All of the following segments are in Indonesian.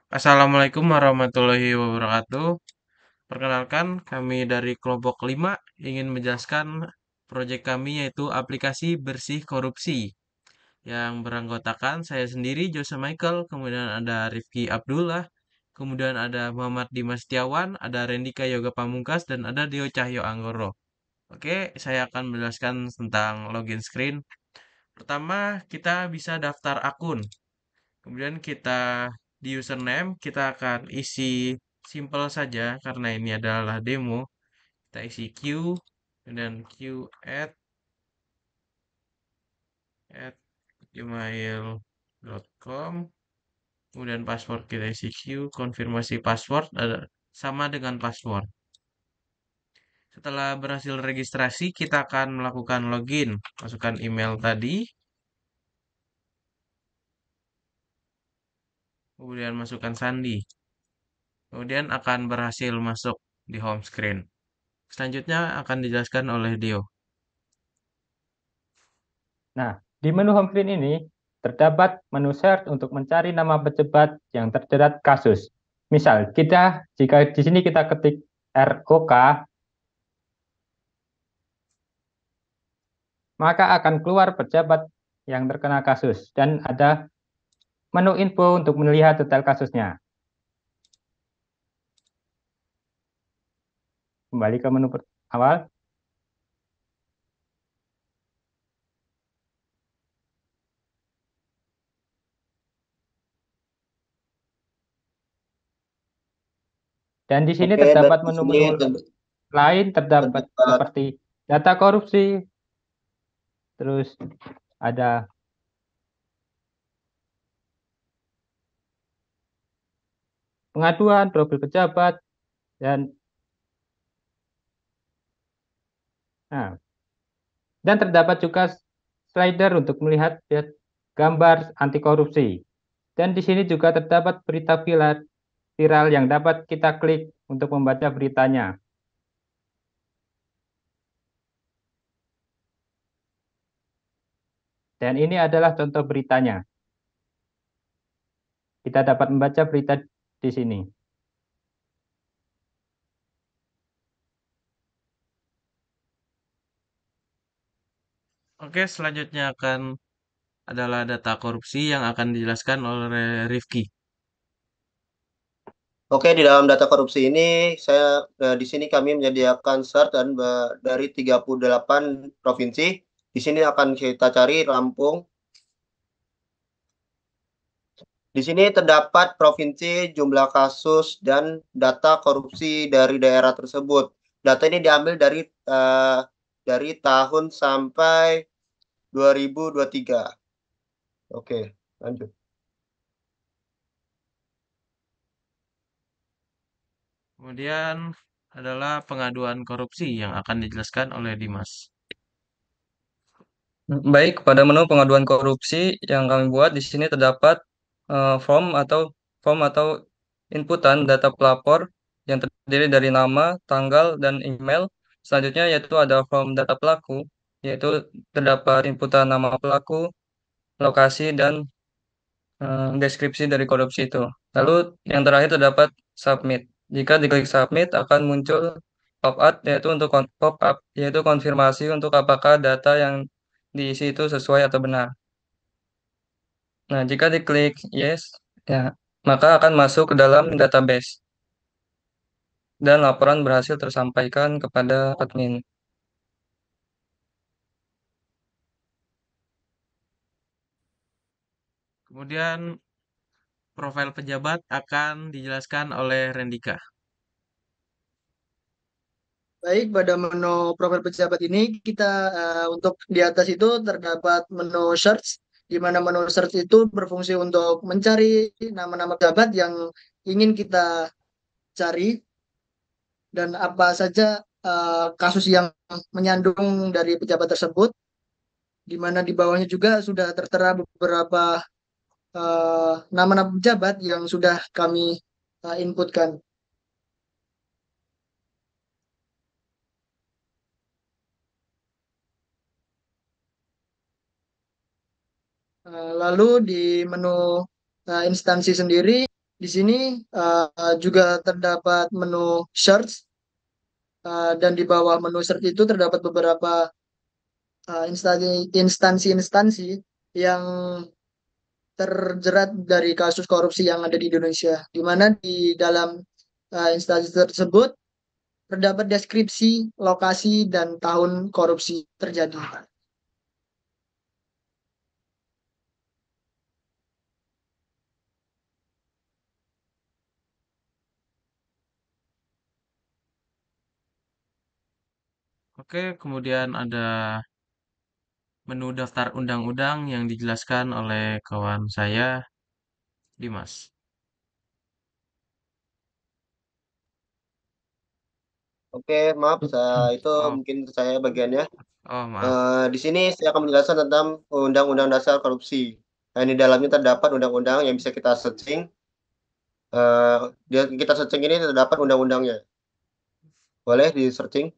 Assalamualaikum warahmatullahi wabarakatuh. Perkenalkan, kami dari kelompok 5 ingin menjelaskan proyek kami yaitu aplikasi bersih korupsi yang beranggotakan saya sendiri, Jose Michael, kemudian ada Rifki Abdullah, kemudian ada Muhammad Dimas Setiawan, ada Rendika Yoga Pamungkas, dan ada Dio Cahyo Anggoro. Oke, saya akan menjelaskan tentang login screen. Pertama, kita bisa daftar akun. Kemudian kita di username kita akan isi simple saja karena ini adalah demo. Kita isi Q dan Q at gmail.com. Kemudian password kita isi Q, konfirmasi password ada sama dengan password. Setelah berhasil registrasi, kita akan melakukan login. Masukkan email tadi, kemudian masukkan sandi. Kemudian akan berhasil masuk di home screen. Selanjutnya akan dijelaskan oleh Dio. Nah, di menu home screen ini terdapat menu search untuk mencari nama pejabat yang terjerat kasus. Misal, jika di sini kita ketik ROK, maka akan keluar pejabat yang terkena kasus dan ada menu info untuk melihat detail kasusnya. Kembali ke menu awal. Dan di sini Oke, dan terdapat di sini menu-menu lain terdapat terdapat seperti data korupsi, terus ada pengaduan, profil pejabat, dan nah, dan terdapat juga slider untuk melihat gambar anti korupsi. Dan di sini juga terdapat berita viral yang dapat kita klik untuk membaca beritanya. Dan ini adalah contoh beritanya. Kita dapat membaca berita di sini. Oke, selanjutnya adalah data korupsi yang akan dijelaskan oleh Rifki. Oke, di dalam data korupsi ini di sini kami menyediakan search dari 38 provinsi. Di sini akan kita cari Lampung. Di sini terdapat provinsi, jumlah kasus dan data korupsi dari daerah tersebut. Data ini diambil dari tahun sampai 2023. Oke, lanjut. Kemudian adalah pengaduan korupsi yang akan dijelaskan oleh Dimas. Baik, pada menu pengaduan korupsi yang kami buat di sini terdapat form atau inputan data pelapor yang terdiri dari nama, tanggal, dan email. Selanjutnya yaitu ada form data pelaku, yaitu terdapat inputan nama pelaku, lokasi, dan deskripsi dari korupsi itu. Lalu yang terakhir terdapat submit. Jika diklik submit akan muncul pop-up yaitu konfirmasi untuk apakah data yang diisi itu sesuai atau benar. Nah, jika diklik yes, ya, maka akan masuk ke dalam database dan laporan berhasil tersampaikan kepada admin. Kemudian profil pejabat akan dijelaskan oleh Rendika. Baik, pada menu profil pejabat ini kita untuk di atas itu terdapat menu search, di mana menu search itu berfungsi untuk mencari nama-nama pejabat yang ingin kita cari dan apa saja kasus yang menyandung dari pejabat tersebut, di mana di bawahnya juga sudah tertera beberapa nama-nama pejabat yang sudah kami inputkan. Lalu di menu instansi sendiri Di sini juga terdapat menu search, dan di bawah menu search itu terdapat beberapa instansi-instansi yang terjerat dari kasus korupsi yang ada di Indonesia, di mana di dalam instansi tersebut terdapat deskripsi, lokasi, dan tahun korupsi terjadi. Oke, kemudian ada menu daftar undang-undang yang dijelaskan oleh kawan saya, Dimas. Oke, maaf, itu Oh, mungkin saya bagiannya. oh maaf. Di sini saya akan menjelaskan tentang Undang-Undang Dasar Korupsi. Nah, di dalamnya terdapat undang-undang yang bisa kita searching. Kita searching ini terdapat undang-undangnya. Boleh di searching.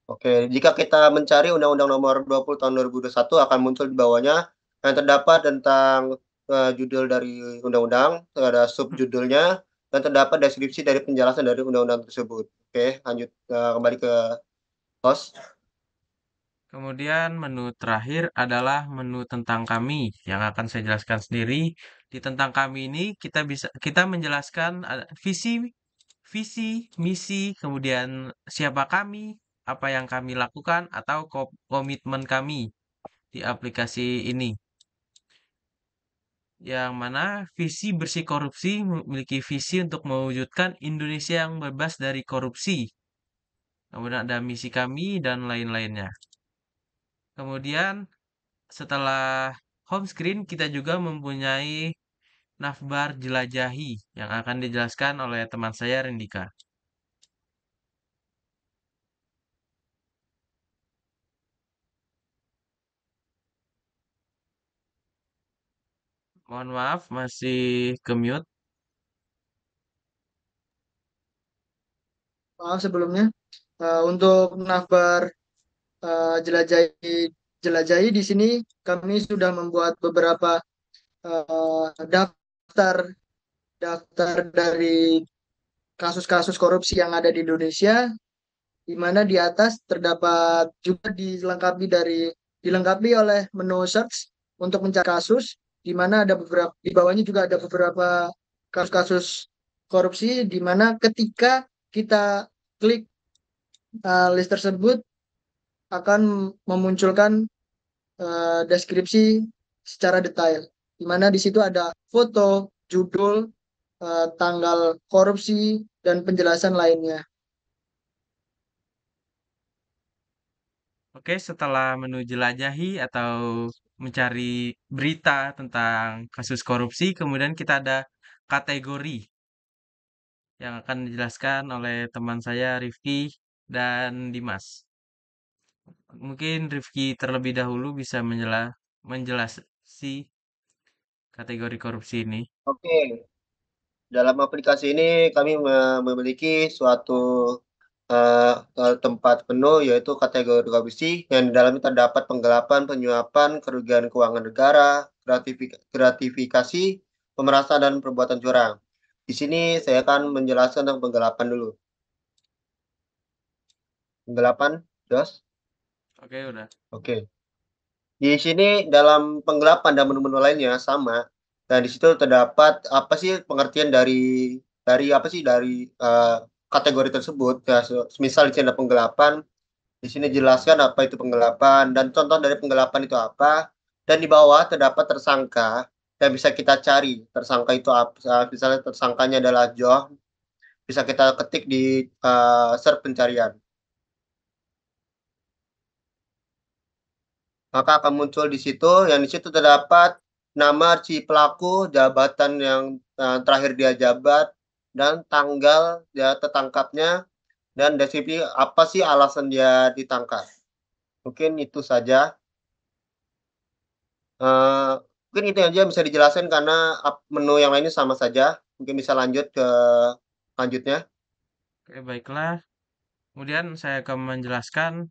Oke, jika kita mencari Undang-Undang Nomor 20 Tahun 2021 akan muncul di bawahnya yang terdapat tentang judul dari undang-undang, ada subjudulnya, dan terdapat deskripsi dari penjelasan dari undang-undang tersebut. Oke, lanjut kembali ke host. Kemudian menu terakhir adalah menu tentang kami yang akan saya jelaskan sendiri. Di tentang kami ini kita menjelaskan visi, misi, kemudian siapa kami, apa yang kami lakukan atau komitmen kami di aplikasi ini. Yang mana visi bersih korupsi memiliki visi untuk mewujudkan Indonesia yang bebas dari korupsi. Kemudian ada misi kami dan lain-lainnya. Kemudian setelah home screen kita juga mempunyai navbar jelajahi yang akan dijelaskan oleh teman saya Rendika. Mohon maaf masih ke mute. Maaf sebelumnya. Untuk navbar jelajahi jelajahi di sini kami sudah membuat beberapa daftar daftar dari kasus-kasus korupsi yang ada di Indonesia, di mana di atas terdapat juga dilengkapi oleh menu search untuk mencari kasus, di mana ada beberapa di bawahnya juga ada beberapa kasus-kasus korupsi, di mana ketika kita klik list tersebut akan memunculkan deskripsi secara detail, di mana di situ ada foto, judul, tanggal korupsi, dan penjelasan lainnya. Oke, setelah menu jelajahi atau mencari berita tentang kasus korupsi, kemudian kita ada kategori yang akan dijelaskan oleh teman saya Rifki dan Dimas. Mungkin Rifki terlebih dahulu bisa menjelasi kategori korupsi ini. Oke, dalam aplikasi ini kami memiliki suatu tempat penuh yaitu kategori korupsi yang di dalamnya terdapat penggelapan, penyuapan, kerugian keuangan negara, gratifikasi, pemerasan dan perbuatan curang. Di sini saya akan menjelaskan tentang penggelapan dulu. Penggelapan, Jos? Oke, udah. Oke. Di sini dalam penggelapan dan menu-menu lainnya sama. Dan di situ terdapat apa sih pengertian dari apa sih dari kategori tersebut. Ya, misal di sini ada penggelapan, di sini jelaskan apa itu penggelapan dan contoh dari penggelapan itu apa. Dan di bawah terdapat tersangka dan bisa kita cari tersangka itu apa. Misalnya tersangkanya adalah John, bisa kita ketik di search pencarian. Maka akan muncul di situ, yang di situ terdapat nama si pelaku, jabatan yang terakhir dia jabat, dan tanggal dia tertangkapnya, dan deskripsi apa sih alasan dia ditangkap. Mungkin itu saja. Mungkin itu aja bisa dijelaskan karena menu yang lainnya sama saja. Mungkin bisa lanjut ke lanjutnya. Oke, baiklah. Kemudian saya akan menjelaskan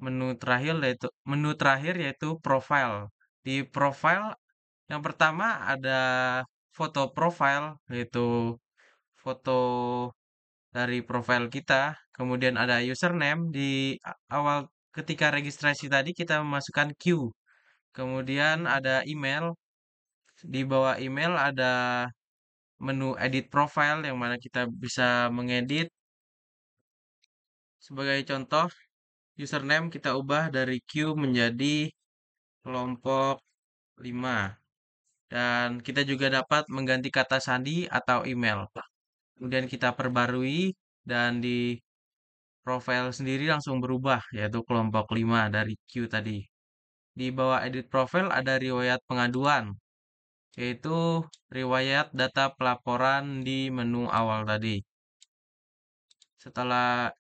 menu terakhir yaitu profile. Di profile yang pertama ada foto profile, yaitu foto dari profile kita. Kemudian ada username di awal ketika registrasi tadi kita memasukkan Q. Kemudian ada email. Di bawah email ada menu edit profile yang mana kita bisa mengedit. Sebagai contoh, username kita ubah dari Q menjadi kelompok 5. Dan kita juga dapat mengganti kata sandi atau email. Kemudian kita perbarui dan di profile sendiri langsung berubah, yaitu kelompok 5 dari Q tadi. Di bawah edit profile ada riwayat pengaduan, yaitu riwayat data pelaporan di menu awal tadi. Setelah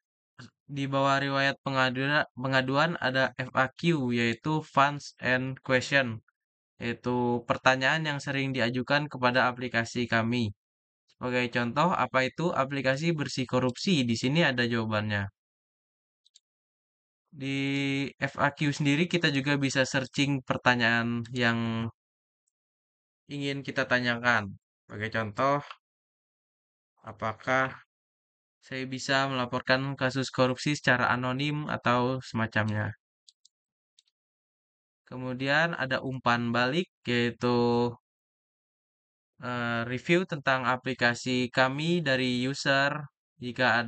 di bawah riwayat pengaduan ada FAQ, yaitu Funds and Question, yaitu pertanyaan yang sering diajukan kepada aplikasi kami. Sebagai contoh, apa itu aplikasi bersih korupsi? Di sini ada jawabannya. Di FAQ sendiri kita juga bisa searching pertanyaan yang ingin kita tanyakan. Sebagai contoh, apakah saya bisa melaporkan kasus korupsi secara anonim atau semacamnya. Kemudian ada umpan balik, yaitu review tentang aplikasi kami dari user jika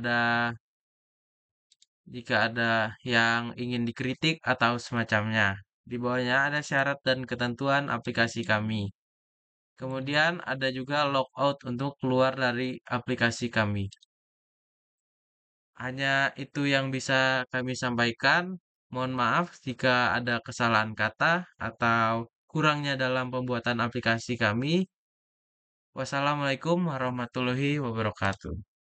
ada yang ingin dikritik atau semacamnya. Di bawahnya ada syarat dan ketentuan aplikasi kami. Kemudian ada juga logout untuk keluar dari aplikasi kami. Hanya itu yang bisa kami sampaikan. Mohon maaf jika ada kesalahan kata atau kurangnya dalam pembuatan aplikasi kami. Wassalamualaikum warahmatullahi wabarakatuh.